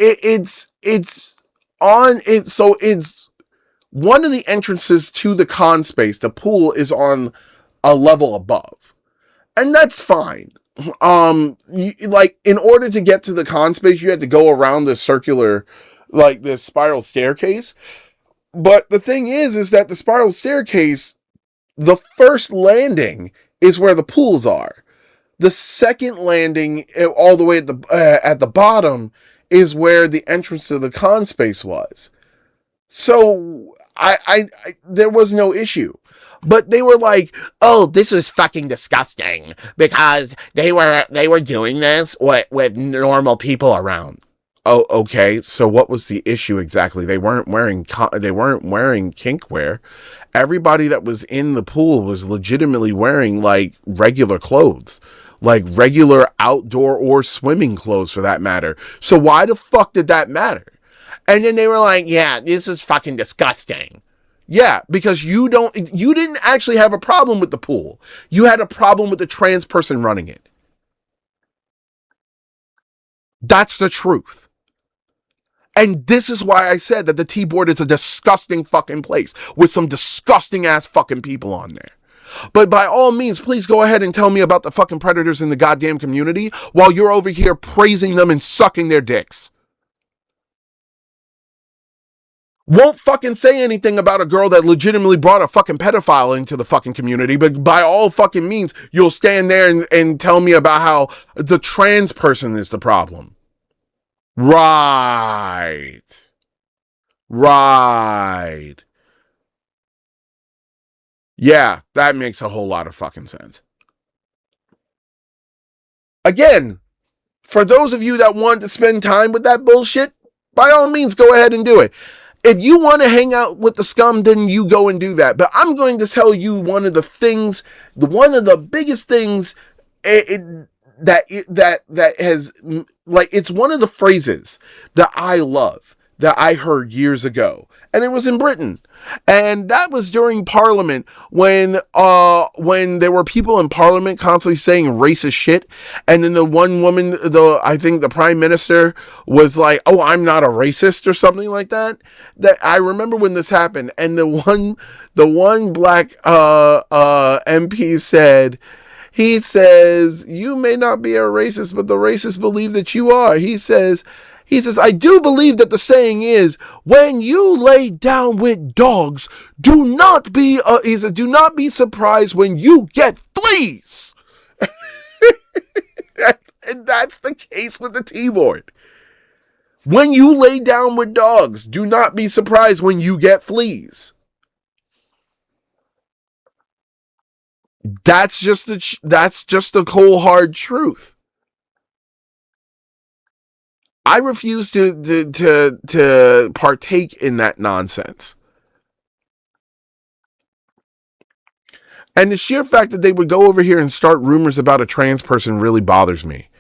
it's on it, so it's one of the entrances to the con space. The pool is on a level above, and that's fine. like in order to get to the con space, you had to go around this circular, like this spiral staircase. But the thing is that the spiral staircase, the first landing is where the pools are. The second landing, all the way at the bottom, is where the entrance to the con space was. So there was no issue. But they were like, "Oh, this is fucking disgusting," because they were doing this with normal people around. Oh, okay. So what was the issue exactly? They weren't wearing kink wear. Everybody that was in the pool was legitimately wearing like regular clothes, like regular outdoor or swimming clothes for that matter. So why the fuck did that matter? And then they were like, "Yeah, this is fucking disgusting." Yeah, because you didn't actually have a problem with the pool. You had a problem with the trans person running it. That's the truth. And this is why I said that the T-board is a disgusting fucking place with some disgusting ass fucking people on there. But by all means, please go ahead and tell me about the fucking predators in the goddamn community while you're over here praising them and sucking their dicks. Won't fucking say anything about a girl that legitimately brought a fucking pedophile into the fucking community, but by all fucking means, you'll stand there and tell me about how the trans person is the problem. Right. Right. Yeah, that makes a whole lot of fucking sense. Again, for those of you that want to spend time with that bullshit, by all means, go ahead and do it. If you want to hang out with the scum, then you go and do that. But I'm going to tell you one of the biggest things that has, like, it's one of the phrases that I love that I heard years ago, and it was in Britain, and that was during Parliament when there were people in Parliament constantly saying racist shit, and then the one woman, I think the Prime Minister was like, "Oh, I'm not a racist," or something like that. That I remember when this happened, and the one black MP said. He says, "You may not be a racist, but the racists believe that you are." He says, "I do believe that the saying is, when you lay down with dogs, do not be surprised when you get fleas." And that's the case with the T-board. When you lay down with dogs, do not be surprised when you get fleas. That's just the cold hard truth. I refuse to partake in that nonsense. And the sheer fact that they would go over here and start rumors about a trans person really bothers me.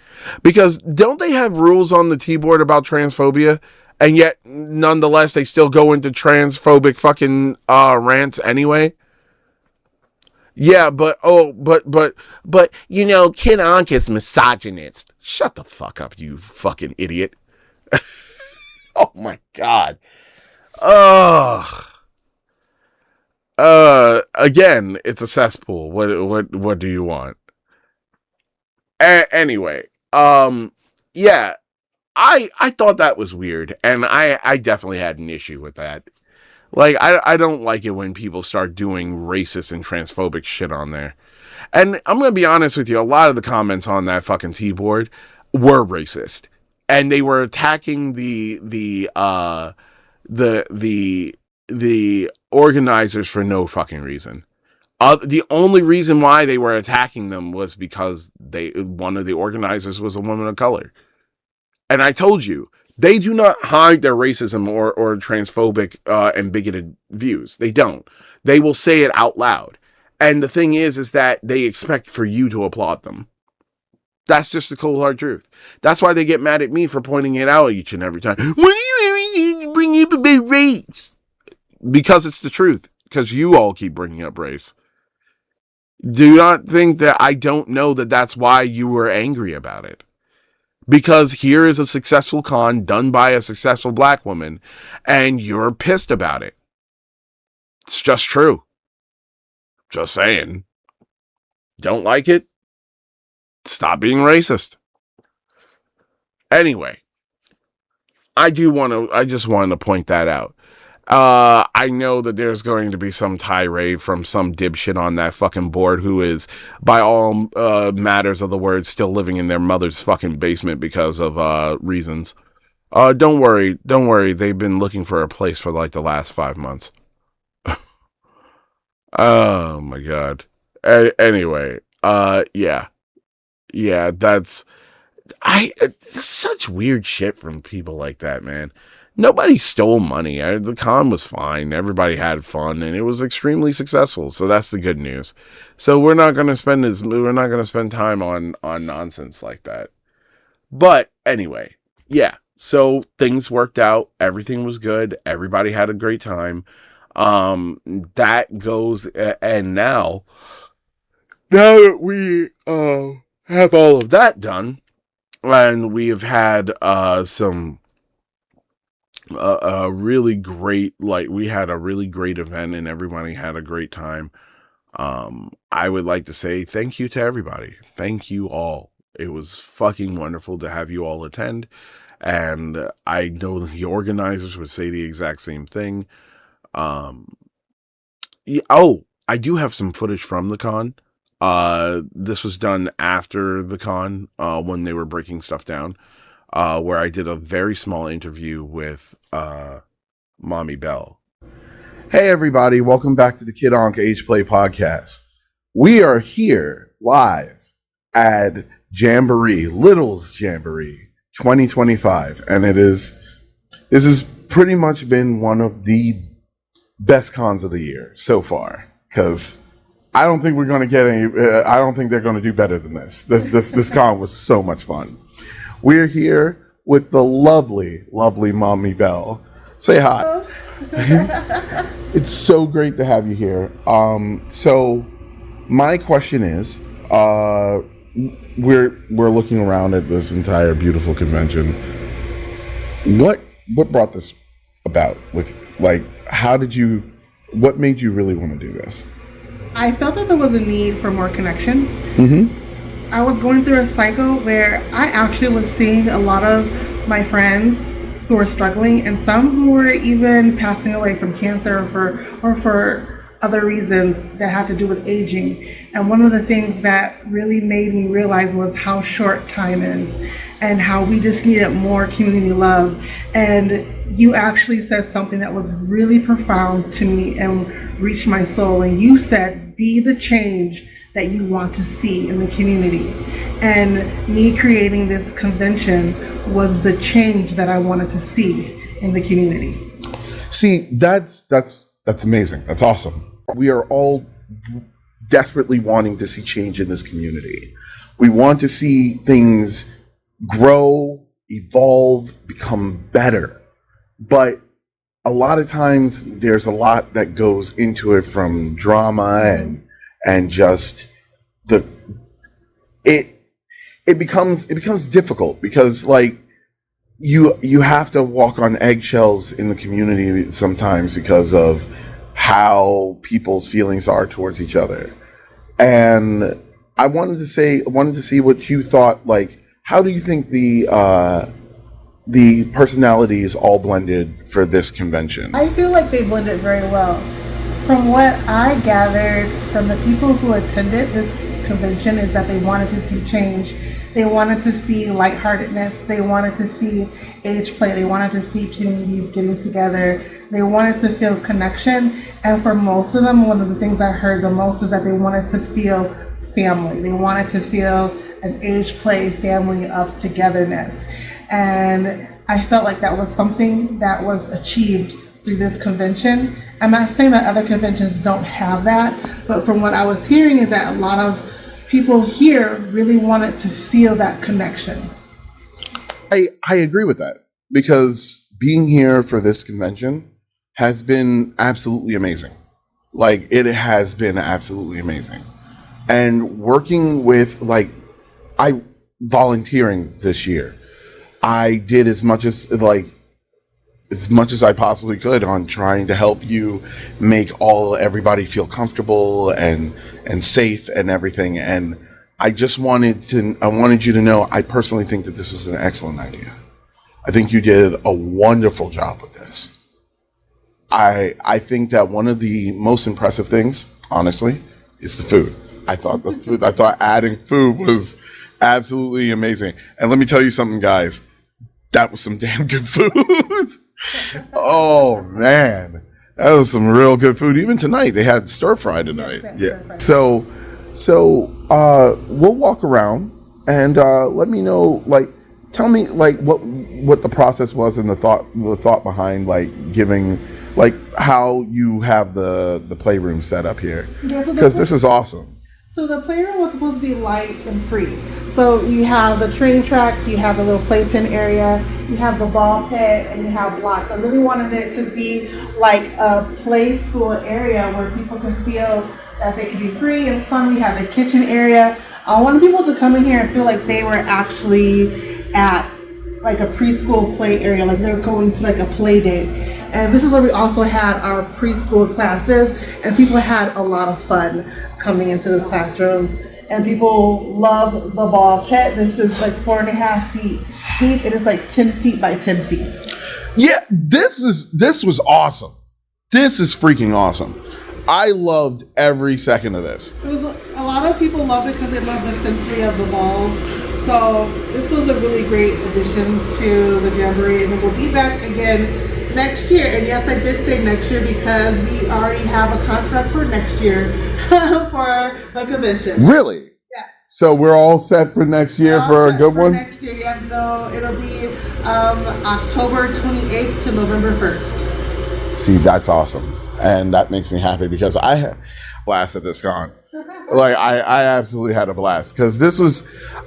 Because don't they have rules on the T-board about transphobia? And yet, nonetheless, they still go into transphobic fucking rants anyway? Yeah, but you know, Ken Ankh is misogynist. Shut the fuck up, you fucking idiot. Oh my god. Ugh. Again, it's a cesspool. What do you want? Anyway, yeah, I thought that was weird, and I definitely had an issue with that. Like, I don't like it when people start doing racist and transphobic shit on there. And I'm going to be honest with you, a lot of the comments on that fucking T-board were racist. And they were attacking the organizers for no fucking reason. The only reason why they were attacking them was because one of the organizers was a woman of color. And I told you, they do not hide their racism or transphobic and bigoted views. They don't. They will say it out loud. And the thing is that they expect for you to applaud them. That's just the cold hard truth. That's why they get mad at me for pointing it out each and every time. When do you bring up about race? Because it's the truth. Because you all keep bringing up race. Do not think that I don't know that that's why you were angry about it. Because here is a successful con done by a successful black woman, and you're pissed about it. It's just true. Just saying. Don't like it? Stop being racist. Anyway, I just wanted to point that out. I know that there's going to be some tirade from some dipshit on that fucking board who is, by all matters of the word, still living in their mother's fucking basement because of reasons. Don't worry. They've been looking for a place for like the last 5 months. Oh my god. Anyway, yeah, that's such weird shit from people like that, man. Nobody stole money. The con was fine. Everybody had fun, and it was extremely successful. So that's the good news. So we're not gonna spend time on nonsense like that. But anyway, yeah. So things worked out. Everything was good. Everybody had a great time. That goes, and now that we have all of that done, and we have had some really great, we had a really great event, and everybody had a great time. I would like to say thank you to everybody. Thank you all. It was fucking wonderful to have you all attend, and I know the organizers would say the exact same thing. Yeah, I do have some footage from the con. This was done after the con, when they were breaking stuff down, where I did a very small interview with, Mommy Bell. Hey everybody, welcome back to the Kid Ankh Ageplay podcast. We are here live at Jamboree, Littles Jamboree 2025, and this has pretty much been one of the best cons of the year so far, because I don't think we're going to get any, I don't think they're going to do better than this. This con was so much fun. We're here with the lovely Mommy Bell. Say hi. It's so great to have you here. So my question is, we're looking around at this entire beautiful convention. What brought this about? What made you really want to do this? I felt that there was a need for more connection. Mm-hmm. I was going through a cycle where I actually was seeing a lot of my friends who were struggling, and some who were even passing away from cancer or for other reasons that had to do with aging. And one of the things that really made me realize was how short time is, and how we just needed more community love. And you actually said something that was really profound to me and reached my soul. And you said, be the change that you want to see in the community. And me creating this convention was the change that I wanted to see in the community. See, that's amazing. That's awesome. We are all desperately wanting to see change in this community. We want to see things grow, evolve, become better. But a lot of times there's a lot that goes into it, from drama and just it becomes difficult, because you have to walk on eggshells in the community sometimes because of how people's feelings are towards each other. And I wanted to see what you thought. How do you think the personalities all blended for this convention? I feel like they blended very well. From what I gathered from the people who attended this convention is that they wanted to see change. They wanted to see lightheartedness. They wanted to see age play. They wanted to see communities getting together. They wanted to feel connection. And for most of them, one of the things I heard the most is that they wanted to feel family. They wanted to feel an age play family of togetherness. And I felt like that was something that was achieved through this convention. I'm not saying that other conventions don't have that, but from what I was hearing is that a lot of people here really wanted to feel that connection. I agree with that, because being here for this convention has been absolutely amazing. It has been absolutely amazing. And working with, volunteering this year, I did as much as I possibly could on trying to help you make everybody feel comfortable and safe and everything. And I wanted you to know, I personally think that this was an excellent idea. I think you did a wonderful job with this. I think that one of the most impressive things, honestly, is the food. I thought adding food was absolutely amazing. And let me tell you something, guys. That was some damn good food. Oh man. That was some real good food. Even tonight, they had stir fry tonight. Yeah. So we'll walk around and let me know, like, tell me like what the process was and the thought behind like giving, like how you have the playroom set up here, because this is awesome. So the playroom was supposed to be light and free. So you have the train tracks, you have a little playpen area, you have the ball pit, and you have blocks. I really wanted it to be like a play school area where people can feel that they can be free and fun. We have the kitchen area. I wanted people to come in here and feel like they were actually at like a preschool play area, like they're going to like a play date. And this is where we also had our preschool classes, and people had a lot of fun coming into this classroom. And people love the ball pit. This is like 4.5 feet deep. It is like 10 feet by 10 feet. Yeah, this was awesome. This is freaking awesome. I loved every second of this. A lot of people loved it because they loved the sensory of the balls. So this was a really great addition to the Jamboree, and then we'll be back again next year. And yes, I did say next year because we already have a contract for next year for the convention. Really? Yeah. So we're all set for next year for a good one? Next year, yeah. No, it'll be October 28th to November 1st. See, that's awesome. And that makes me happy because I had a blast at this con. Like, I absolutely had a blast because this was,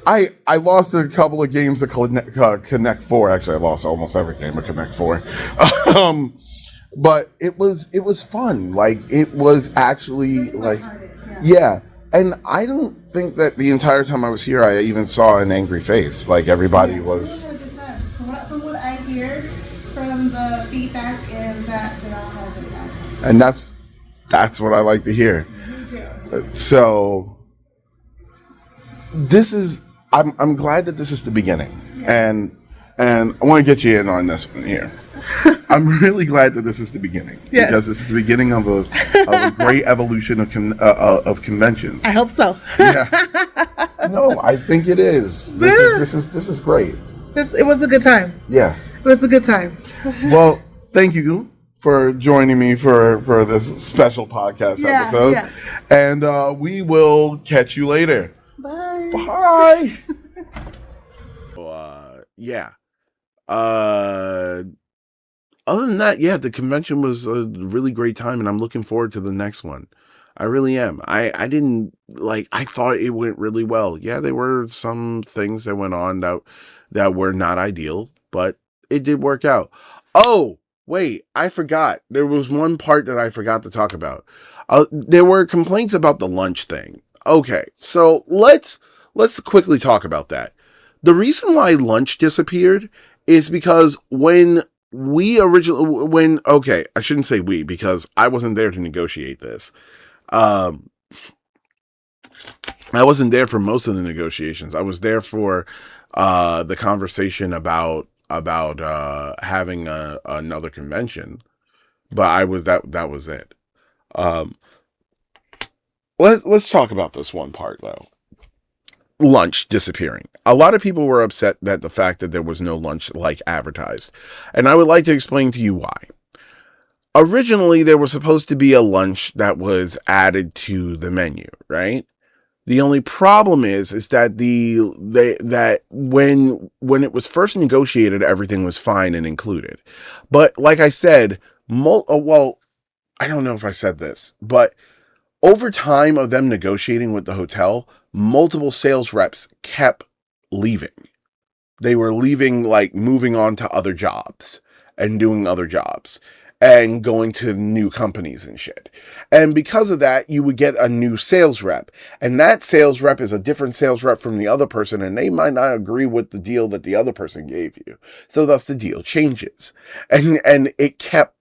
I lost a couple of games of Connect 4. Actually, I lost almost every game of Connect 4. But it was fun. Like, it was actually like, yeah. And I don't think that the entire time I was here, I even saw an angry face. Like, everybody was. Had a good time. From what I hear from the feedback is that they all had a good time. And that's what I like to hear. So this is, I'm glad that this is the beginning, and I want to get you in on this one here. I'm really glad that this is the beginning, because this is the beginning of a great evolution of conventions. I hope so. Yeah. No, I think it is. This is great. It was a good time. Yeah. It was a good time. Well, thank you for joining me for this special podcast episode. Yeah. And we will catch you later. Bye. Bye. Yeah. Other than that, yeah, the convention was a really great time, and I'm looking forward to the next one. I really am. I thought it went really well. Yeah, there were some things that went on that were not ideal, but it did work out. Oh, wait, I forgot. There was one part that I forgot to talk about. There were complaints about the lunch thing. Okay, so let's quickly talk about that. The reason why lunch disappeared is because I shouldn't say we, because I wasn't there to negotiate this. I wasn't there for most of the negotiations. I was there for the conversation about having another convention, but that was it. Let's talk about this one part though. Lunch disappearing. A lot of people were upset that the fact that there was no lunch like advertised, and I would like to explain to you why. Originally, there was supposed to be a lunch that was added to the menu, right? The only problem is that that when it was first negotiated, everything was fine and included. But like I said, I don't know if I said this, but over time of them negotiating with the hotel, multiple sales reps kept leaving. They were leaving, like moving on to other jobs and doing other jobs and going to new companies and shit. And because of that, you would get a new sales rep. And that sales rep is a different sales rep from the other person, and they might not agree with the deal that the other person gave you. So thus the deal changes. And it kept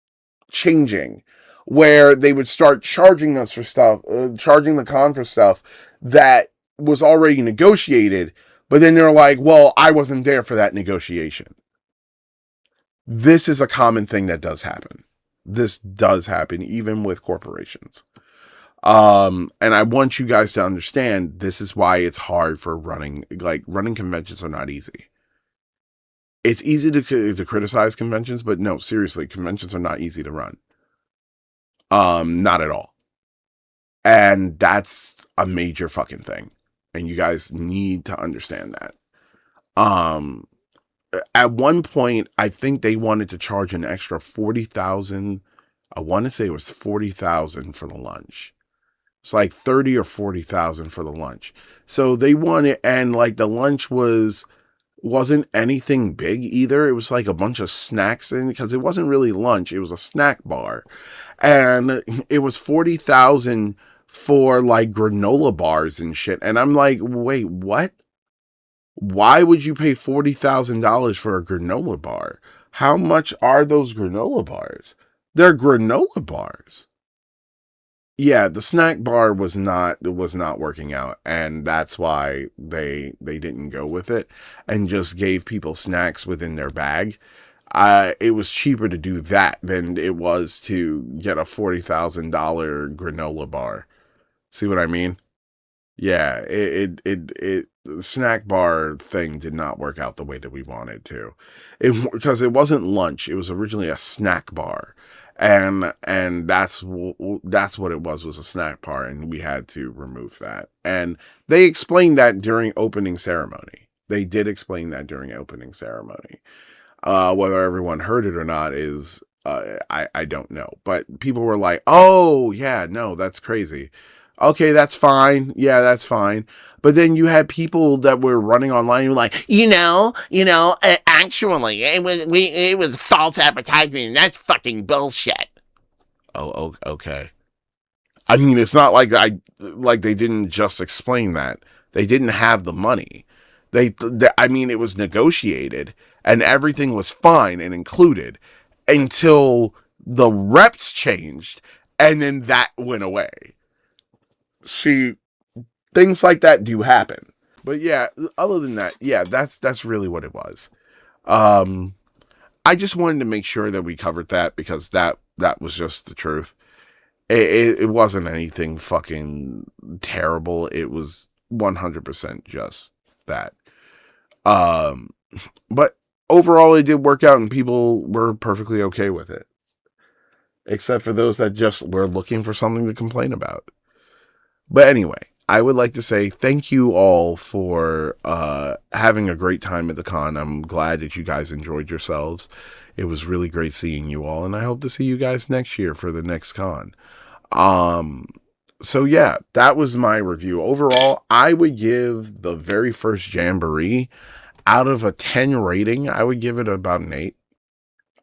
changing, where they would start charging us for stuff, charging the con for stuff that was already negotiated, but then they're like, well, I wasn't there for that negotiation. This is a common thing that does happen. This does happen even with corporations. And I want you guys to understand this is why it's hard for running conventions are not easy. It's easy to criticize conventions, but no, seriously, conventions are not easy to run. Not at all. And that's a major fucking thing. And you guys need to understand that. At one point, I think they wanted to charge an extra $40,000. I want to say it was $40,000 for the lunch. It's like 30 or 40,000 for the lunch. So they wanted, and like the lunch wasn't anything big either. It was like a bunch of snacks in, because it wasn't really lunch. It was a snack bar. And it was 40,000 for like granola bars and shit. And I'm like, wait, what? Why would you pay $40,000 for a granola bar? How much are those granola bars? They're granola bars. Yeah, the snack bar was not working out, and that's why they didn't go with it and just gave people snacks within their bag. It was cheaper to do that than it was to get a $40,000 granola bar. See what I mean? Yeah, the snack bar thing did not work out the way that we wanted to. Because it wasn't lunch. It was originally a snack bar. And that's what it was a snack bar, and we had to remove that. And they explained that during opening ceremony. They did explain that during opening ceremony. Whether everyone heard it or not is, I don't know. But people were like, oh, yeah, no, that's crazy. Okay, that's fine. Yeah, that's fine. But then you had people that were running online who were like, actually, it was false advertising, and that's fucking bullshit. Oh, okay. I mean, it's not like they didn't just explain that. They didn't have the money. I mean, it was negotiated, and everything was fine and included until the reps changed, and then that went away. See, things like that do happen. But yeah, other than that, yeah, that's really what it was. I just wanted to make sure that we covered that, because that was just the truth. It wasn't anything fucking terrible. It was 100% just that. But overall, it did work out, and people were perfectly okay with it. Except for those that just were looking for something to complain about. But anyway, I would like to say thank you all for having a great time at the con. I'm glad that you guys enjoyed yourselves. It was really great seeing you all, and I hope to see you guys next year for the next con. So yeah, that was my review. Overall, I would give the very first Jamboree, out of a 10 rating, I would give it about an 8.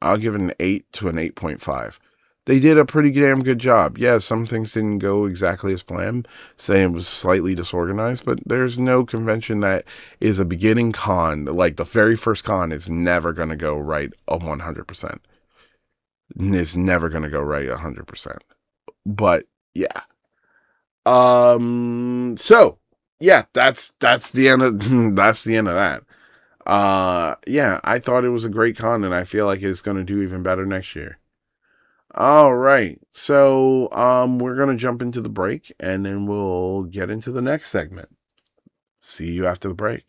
I'll give it an 8 to an 8.5. They did a pretty damn good job. Yeah, some things didn't go exactly as planned. Saying it was slightly disorganized, but there's no convention that is a beginning con. Like the very first con is never going to go right 100%. It's never going to go right 100%. But yeah. So yeah, that's the end of that's the end of that. Yeah, I thought it was a great con, and I feel like it's going to do even better next year. All right, so we're going to jump into the break, and then we'll get into the next segment. See you after the break.